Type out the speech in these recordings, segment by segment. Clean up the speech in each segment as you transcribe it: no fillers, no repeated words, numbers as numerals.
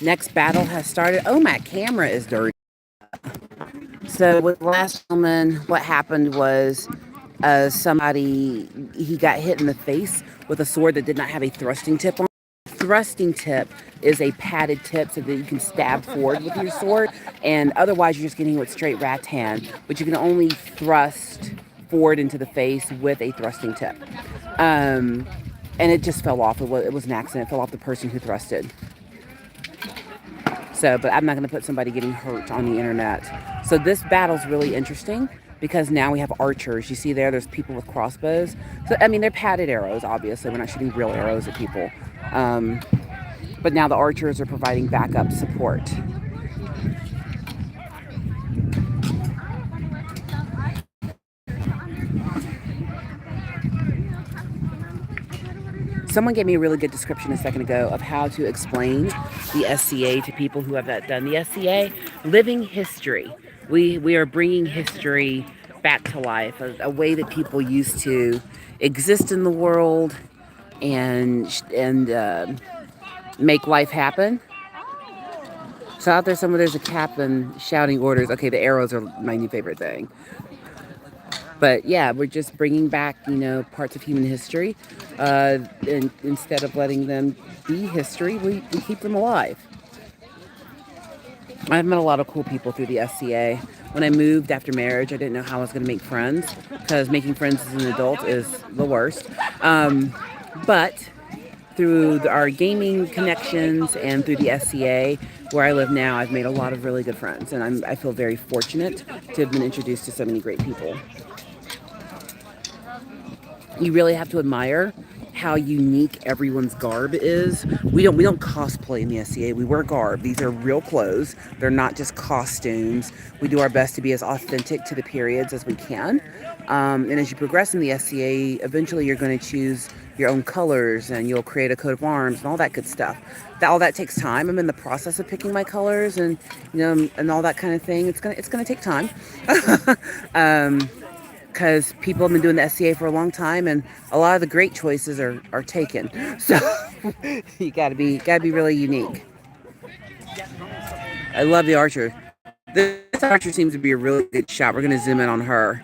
Next battle has started. Oh, my camera is dirty. So with the last gentleman, what happened was somebody, he got hit in the face with a sword that did not have a thrusting tip on. Thrusting tip is a padded tip so that you can stab forward with your sword, and otherwise you're just getting with straight rattan, but you can only thrust forward into the face with a thrusting tip. And it just fell off. It was an accident. It fell off the person who thrusted. So, but I'm not going to put somebody getting hurt on the internet. So this battle's really interesting because now we have archers. You see there's people with crossbows. So, I mean, they're padded arrows, obviously. We're not shooting real arrows at people. But now the archers are providing backup support. Someone gave me a really good description a second ago of how to explain the SCA to people who have not done the SCA. Living history. We are bringing history back to life, a way that people used to exist in the world and make life happen. So out there's a captain shouting orders. Okay, the arrows are my new favorite thing. But yeah, we're just bringing back, parts of human history. And instead of letting them be history, we keep them alive. I've met a lot of cool people through the SCA. When I moved after marriage, I didn't know how I was going to make friends because making friends as an adult is the worst. But through our gaming connections and through the SCA, where I live now, I've made a lot of really good friends. And I feel very fortunate to have been introduced to so many great people. You really have to admire how unique everyone's garb is. We don't cosplay in the SCA. We wear garb. These are real clothes. They're not just costumes. We do our best to be as authentic to the periods as we can. And as you progress in the SCA, eventually you're going to choose your own colors and you'll create a coat of arms and all that good stuff. All that takes time. I'm in the process of picking my colors and and all that kind of thing. It's gonna take time. Because people have been doing the SCA for a long time, and a lot of the great choices are taken. So you gotta be really unique. I love the archer. This archer seems to be a really good shot. We're gonna zoom in on her.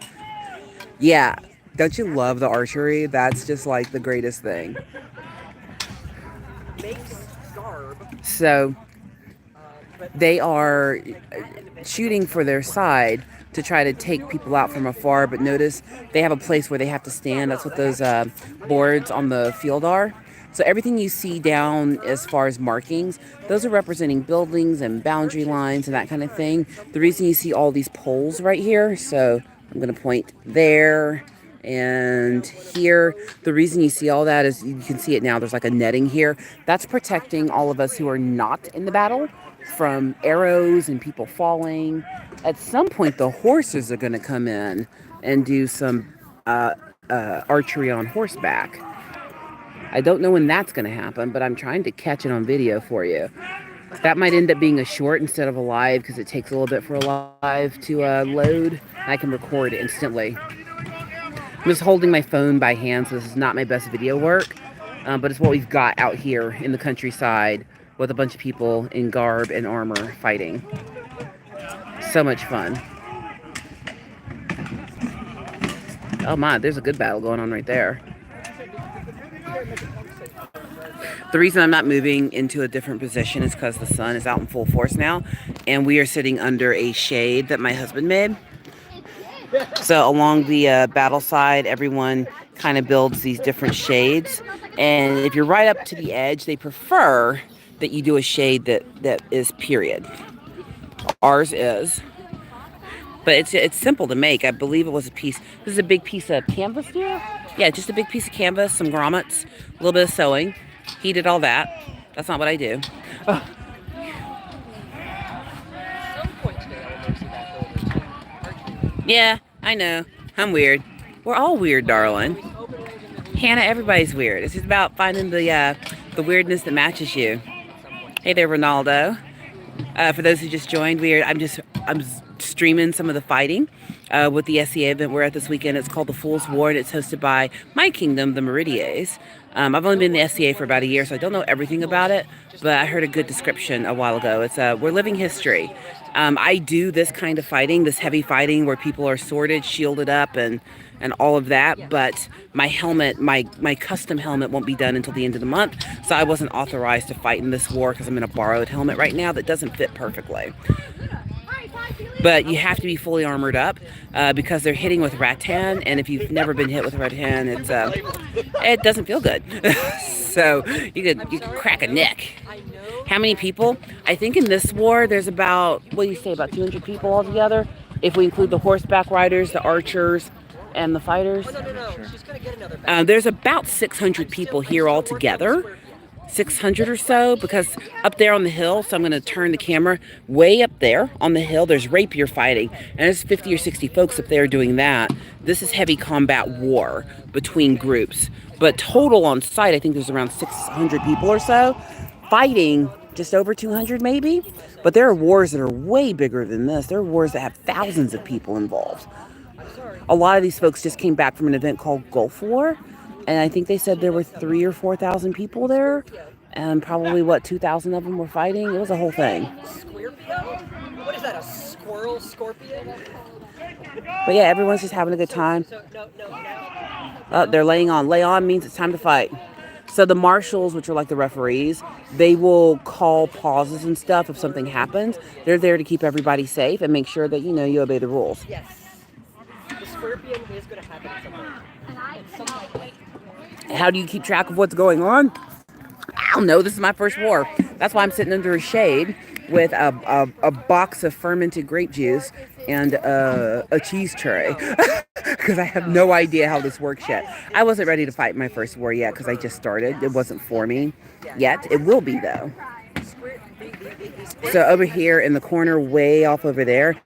Yeah, don't you love the archery? That's just like the greatest thing. So they are shooting for their side to try to take people out from afar, but notice they have a place where they have to stand. That's what those boards on the field are. So everything you see down as far as markings, those are representing buildings and boundary lines and that kind of thing. The reason you see all these poles right here, so I'm going to point there and here. The reason you see all that is you can see it now. There's like a netting here. That's protecting all of us who are not in the battle from arrows and people falling. At some point, the horses are going to come in and do some archery on horseback. I don't know when that's going to happen, but I'm trying to catch it on video for you. That might end up being a short instead of a live because it takes a little bit for a live to load. I can record instantly. I'm just holding my phone by hand, so this is not my best video work, but it's what we've got out here in the countryside with a bunch of people in garb and armor fighting. So much fun. Oh my, there's a good battle going on right there. The reason I'm not moving into a different position is because the sun is out in full force now, and we are sitting under a shade that my husband made. So along the battle side, everyone kind of builds these different shades, and if you're right up to the edge, they prefer that you do a shade that is period. Ours is. But it's simple to make. I believe it was a piece. This is a big piece of canvas here. Yeah, just a big piece of canvas, some grommets, a little bit of sewing. He did all that. That's not what I do. Oh. Yeah, I know. I'm weird. We're all weird, darling. Hannah, everybody's weird. It's just about finding the weirdness that matches you. Hey there, Ronaldo. For those who just joined, I'm streaming some of the fighting with the SCA event we're at this weekend. It's called the Fools War, and it's hosted by my kingdom, the Meridiers. I've only been in the SCA for about a year, so I don't know everything about it, but I heard a good description a while ago. It's we're living history. I do this kind of fighting, this heavy fighting where people are sworded, shielded up, and all of that, but my helmet, my custom helmet won't be done until the end of the month, so I wasn't authorized to fight in this war because I'm in a borrowed helmet right now that doesn't fit perfectly. But you have to be fully armored up because they're hitting with rattan, and if you've never been hit with rattan, it doesn't feel good. So you could crack a neck. How many people? I think in this war there's about, what do you say, about 200 people altogether, if we include the horseback riders, the archers, and the fighters. There's about 600 people here all together. 600 or so, because up there on the hill, so I'm going to turn the camera way up there on the hill, there's rapier fighting, and there's 50 or 60 folks up there doing that. This is heavy combat war between groups, but total on site I think there's around 600 people or so fighting, just over 200 maybe. But there are wars that are way bigger than this. There are wars that have thousands of people involved. A lot of these folks just came back from an event called Gulf War, and I think they said there were 3,000 or 4,000 people there, and probably, 2,000 of them were fighting. It was a whole thing. What is that, a squirrel scorpion? But yeah, everyone's just having a good time. Oh, they're laying on. Lay on means it's time to fight. So the marshals, which are like the referees, they will call pauses and stuff if something happens. They're there to keep everybody safe and make sure that, you obey the rules. Yes. The scorpion is going to happen somewhere. How do you keep track of what's going on? I don't know. This is my first war. That's why I'm sitting under a shade with a box of fermented grape juice and a cheese tray because I have no idea how this works yet. I wasn't ready to fight my first war yet because I just started. It wasn't for me yet. It will be, though. So over here in the corner, way off over there,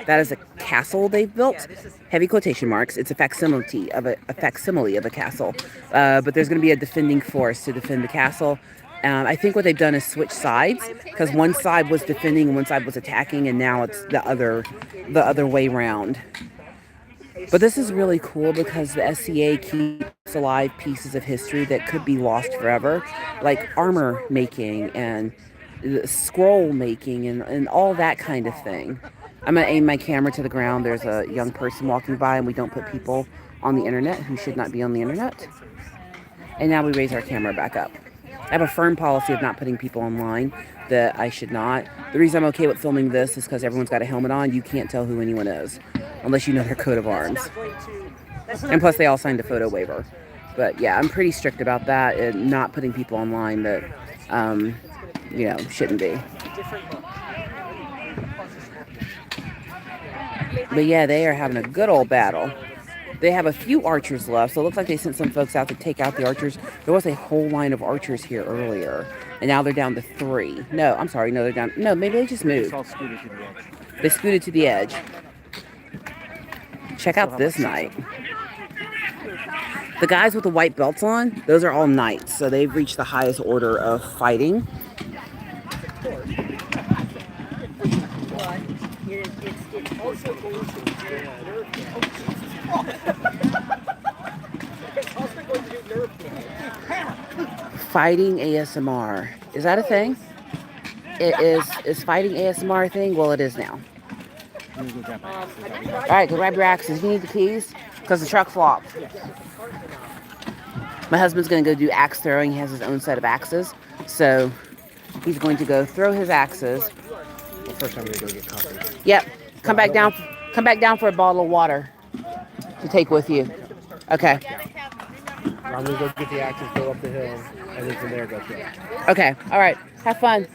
that is a castle they've built. Heavy quotation marks. It's a facsimile of a castle. But there's going to be a defending force to defend the castle. I think what they've done is switch sides, because one side was defending and one side was attacking, and now it's the other way round. But this is really cool because the SCA keeps alive pieces of history that could be lost forever, like armor making and scroll making and all that kind of thing. I'm going to aim my camera to the ground. There's a young person walking by, and we don't put people on the internet who should not be on the internet. And now we raise our camera back up. I have a firm policy of not putting people online that I should not. The reason I'm okay with filming this is because everyone's got a helmet on. You can't tell who anyone is unless you know their coat of arms. And plus they all signed a photo waiver. But yeah, I'm pretty strict about that and not putting people online that, shouldn't be. But yeah, they are having a good old battle. They have a few archers left, so it looks like they sent some folks out to take out the archers. There was a whole line of archers here earlier, and now they're down to 3. No, I'm sorry, no, they're down. No, maybe they just moved. They scooted to the edge. Check out this knight. The guys with the white belts on, those are all knights, so they've reached the highest order of fighting. Fighting ASMR. Is that a thing? Is fighting ASMR a thing? Well, it is now. Alright, go grab your axes. You need the keys? Because the truck flopped. My husband's going to go do axe throwing. He has his own set of axes. So he's going to go throw his axes. Well, first I'm going to go get coffee. Yep. Come back down for a bottle of water to take with you. Okay. I'm going to go get the axes, go up the hill, and then from there go through. Okay. All right. Have fun.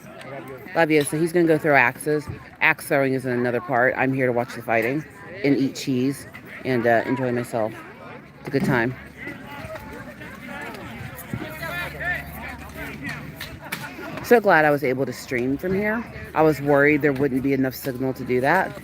Love you. So he's going to go throw axes. Axe throwing is in another part. I'm here to watch the fighting and eat cheese and enjoy myself. It's a good time. So glad I was able to stream from here. I was worried there wouldn't be enough signal to do that.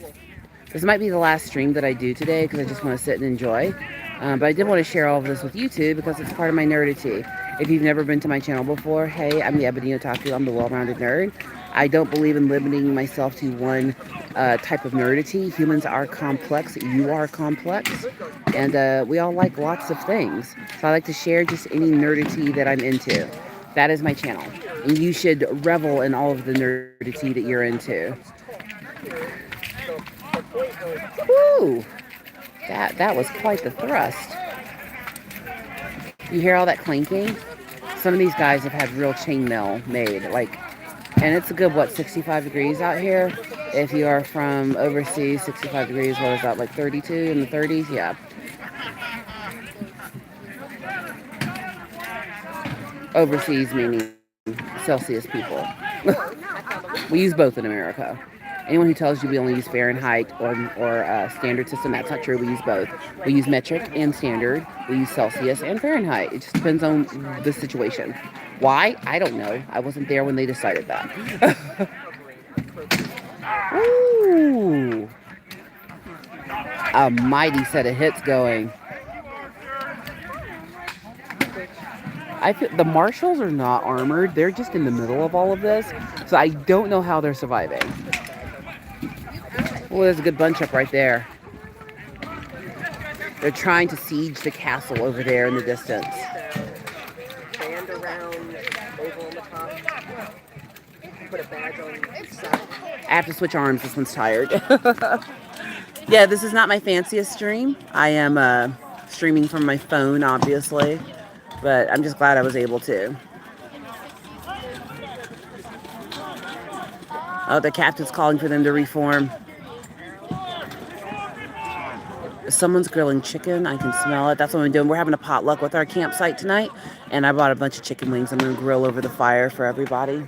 This might be the last stream that I do today because I just want to sit and enjoy. But I did want to share all of this with you too because it's part of my nerdity. If you've never been to my channel before, hey, I'm the Ebony Otaku. I'm the well-rounded nerd. I don't believe in limiting myself to one type of nerdity. Humans are complex. You are complex. And we all like lots of things. So I like to share just any nerdity that I'm into. That is my channel. And you should revel in all of the nerdity that you're into. Woo! That was quite the thrust. You hear all that clanking? Some of these guys have had real chainmail made, like, and it's a good, what, 65 degrees out here? If you are from overseas, 65 degrees, what is that, like 32 in the 30s? Yeah. Overseas meaning Celsius people. We use both in America. Anyone who tells you we only use Fahrenheit or standard system, that's not true. We use both. We use metric and standard. We use Celsius and Fahrenheit. It just depends on the situation. Why? I don't know. I wasn't there when they decided that. Ooh. A mighty set of hits going. I feel the marshals are not armored. They're just in the middle of all of this. So I don't know how they're surviving. Oh, there's a good bunch up right there. They're trying to siege the castle over there in the distance. Band around, oval on the top. Put a badge on each side. I have to switch arms. This one's tired. Yeah, this is not my fanciest stream. I am streaming from my phone, obviously. But I'm just glad I was able to. Oh, the captain's calling for them to reform. Someone's grilling chicken. I can smell it. That's what I'm doing. We're having a potluck with our campsite tonight. And I bought a bunch of chicken wings. I'm going to grill over the fire for everybody.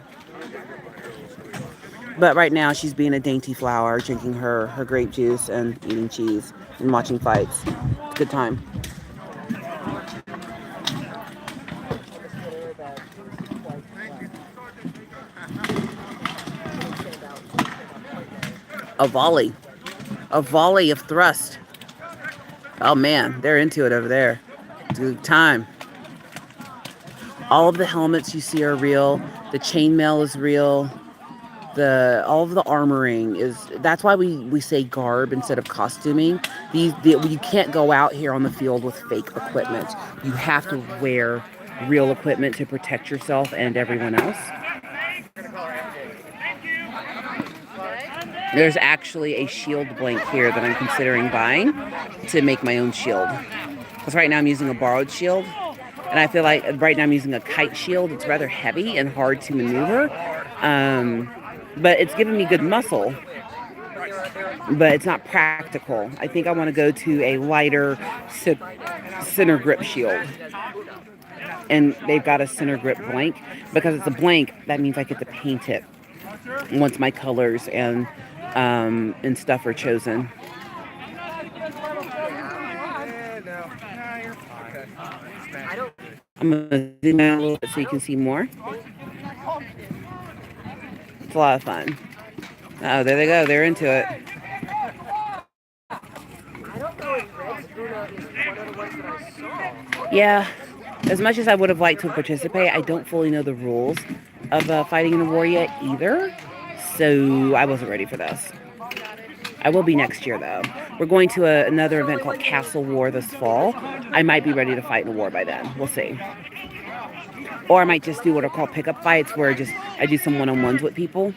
But right now, she's being a dainty flower, drinking her grape juice and eating cheese and watching fights. It's a good time. A volley. A volley of thrust. Oh man, they're into it over there. It's a good time. All of the helmets you see are real. The chainmail is real. All of the armoring is. That's why we say garb instead of costuming. You can't go out here on the field with fake equipment. You have to wear real equipment to protect yourself and everyone else. There's actually a shield blank here that I'm considering buying to make my own shield. Because right now I'm using a borrowed shield. And I feel like right now I'm using a kite shield. It's rather heavy and hard to maneuver. But it's giving me good muscle. But it's not practical. I think I want to go to a lighter center grip shield. And they've got a center grip blank. Because it's a blank, that means I get to paint it once my colors and stuff are chosen. I'm going to zoom out a little bit so you can see more. It's a lot of fun. Oh, there they go. They're into it. Yeah. As much as I would have liked to participate, I don't fully know the rules of fighting in a war yet either. So I wasn't ready for this. I will be next year, though. We're going to another event called Castle War this fall. I might be ready to fight in a war by then. We'll see. Or I might just do what are called pickup fights, where I do some one-on-ones with people.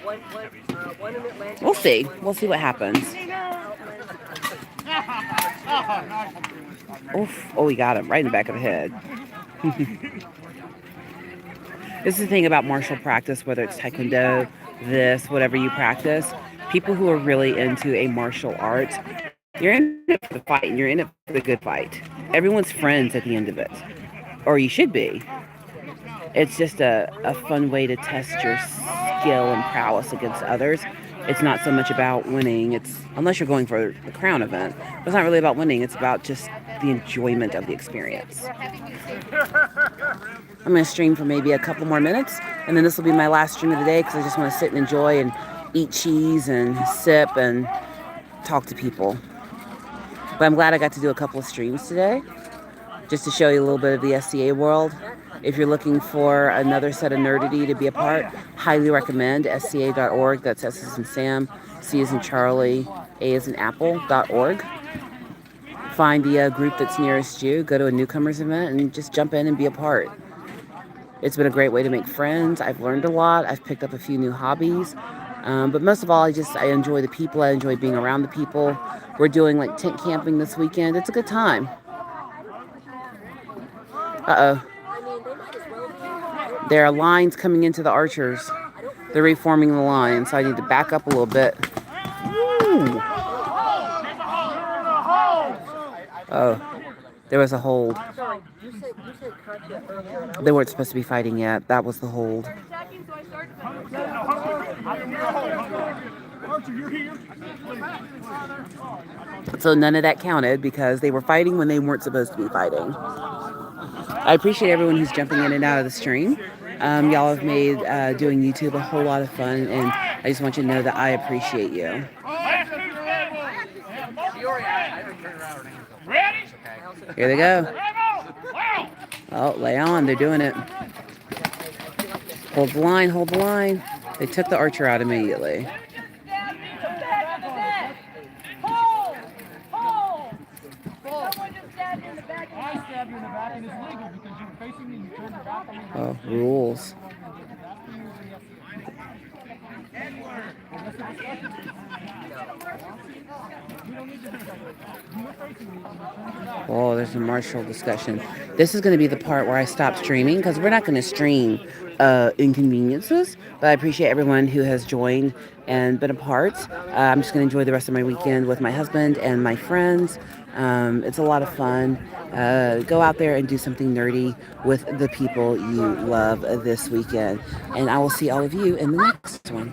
We'll see. We'll see what happens. Oof. Oh, we got him right in the back of the head. This is the thing about martial practice, whether it's Taekwondo, whatever you practice. People who are really into a martial art, you're in it for the fight, and you're in it for the good fight. Everyone's friends at the end of it. Or you should be. It's just a fun way to test your skill and prowess against others. It's not so much about winning. Unless you're going for the crown event. It's not really about winning. It's about just the enjoyment of the experience. I'm going to stream for maybe a couple more minutes. And then this will be my last stream of the day because I just want to sit and enjoy and eat cheese and sip and talk to people. But I'm glad I got to do a couple of streams today. Just to show you a little bit of the SCA world. If you're looking for another set of nerdity to be a part, highly recommend SCA.org. That's S as in Sam, C as in Charlie, A as in Apple.org. Find the group that's nearest you, go to a newcomers event, and just jump in and be a part. It's been a great way to make friends. I've learned a lot. I've picked up a few new hobbies. But most of all, I enjoy the people. I enjoy being around the people. We're doing like tent camping this weekend. It's a good time. Uh-oh. There are lines coming into the archers. They're reforming the line, so I need to back up a little bit. Woo. Oh, there was a hold. They weren't supposed to be fighting yet. That was the hold. So none of that counted because they were fighting when they weren't supposed to be fighting. I appreciate everyone who's jumping in and out of the stream. Y'all have made doing YouTube a whole lot of fun, and I just want you to know that I appreciate you. Here they go. Oh, lay on. They're doing it. Hold the line. Hold the line. They took the archer out immediately. Oh, rules. Oh, there's a martial discussion. This is going to be the part where I stop streaming because we're not going to stream inconveniences, but I appreciate everyone who has joined and been a part. I'm just going to enjoy the rest of my weekend with my husband and my friends. It's a lot of fun. Go out there and do something nerdy with the people you love this weekend. And I will see all of you in the next one.